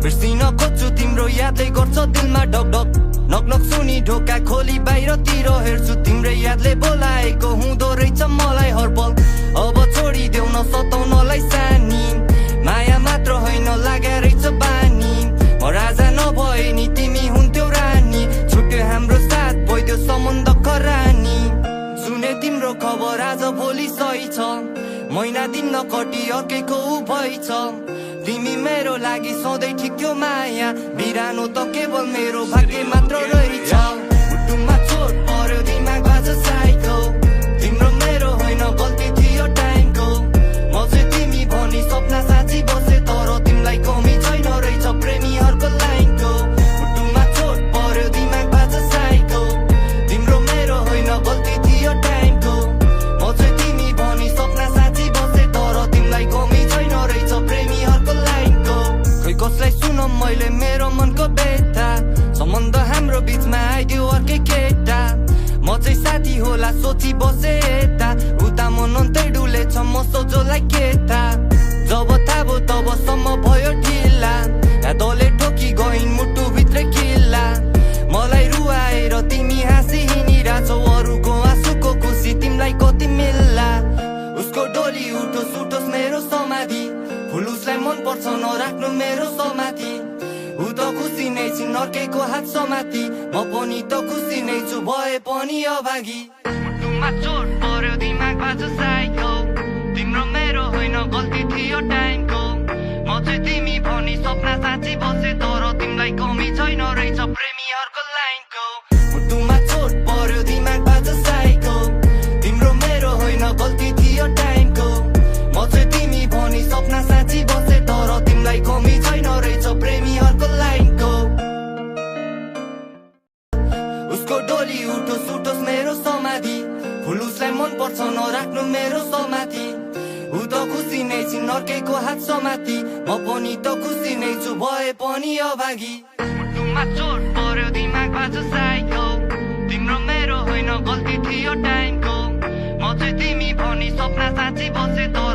बिर्सिन खोज्छु तिम्रो यादले गर्छ दिलमा ढकढक नकनक सुनि ढोका खोली बाहिरतिर हेर्छु तिम्रै यादले बोलाएको हुँदो रहेछ मलाई हर पल अब छोडिदेऊ न सताउनलाई सानी माया मात्र होइन लागे रहेछ बानी म राजा नभए नि तिमी हुन्थ्यौ रानी छुट्यो हाम्रो साथ भइदियो सम्बन्ध खरानी सुने तिम्रो खबर आज भोलि सही छ महिना दिन नकटी अर्कैको भइछ तिमी मेरो लागि सधैँ ठिक थियो माया बिरानो त केवल मेरो भाग्य मात्र रहेछ मुटुमा चोट पर्यो दिमाग बाज साइको तिम्रो मेरो होइन गल्ती थियो टाइमको म चाहिँ तिमी भनी सपना साँची बसे तर तिमीलाई कमी छैन रहेछ प्रेमीहरूको लाइनको मुटुमा चोट पर्यो दिमाग बाज साइको तिम्रो मेरो होइन गल्ती थियो टाइमको म चाहिँ तिमी भनी सपना साँची बसे तर तिमीलाई कमी छैन रहेछ प्रेमीहरूको लाइनको खै कसलाई सुनम मैले मेरो मनको बेथा सम्बन्ध हाम्रो बिचमा आइदियो अर्कै केटा म चाहिँ साथी होला सोची बसे यता उता मन अन्तै डुलेछ म सोझोलाई केटा जब थाहा भयो तबसम्म भयो ढिला दले ठोकी गइन् मुटुभित्रै किल्ला मलाई रुवाएर तिमी हाँसी हिँडिरहेछौ अरूको आँसुको खुसी तिमीलाई कति मिल्ला उसको डोली उठोस् उठोस् मेरो समाधि फुल उसलाई मन पर्छ नराख्नु मेरो समाधि ऊ त खुसी नै छिन् अर्कैको हात समाति म पनि त खुसी नै छु भए पनि अभागी मुटुमा चोट पर्यो दिमाग बाज साइको तिम्रो मेरो होइन गल्ती थियो टाइमको म चाहिँ तिमी भनी सपना साँची बसे तर तिमीलाई कमी छैन रहेछ प्रेमीहरूको लाइनको मुटुमा चोट पर्यो दिमाग बाज साइको तिम्रो मेरो होइन गल्ती थियो टाइमको म चाहिँ तिमी भनी सपना साँची बसे तर तिमीलाई कमी छैन रहेछ प्रेमीहरूको लाइनको उसको डोली उठोस् उठोस् मेरो समाधि फुल उसलाई मन पर्छ नराख्नु मेरो समाधि ऊ त खुसी नै छिन् अर्कैको हात समाति म पनि त खुसी नै छु भए पनि अभागी मुटुमा चोट पर्यो दिमाग बाज साइको तिम्रो मेरो होइन गल्ती थियो टाइमको म चाहिँ तिमी भनी सपना साँची बसे त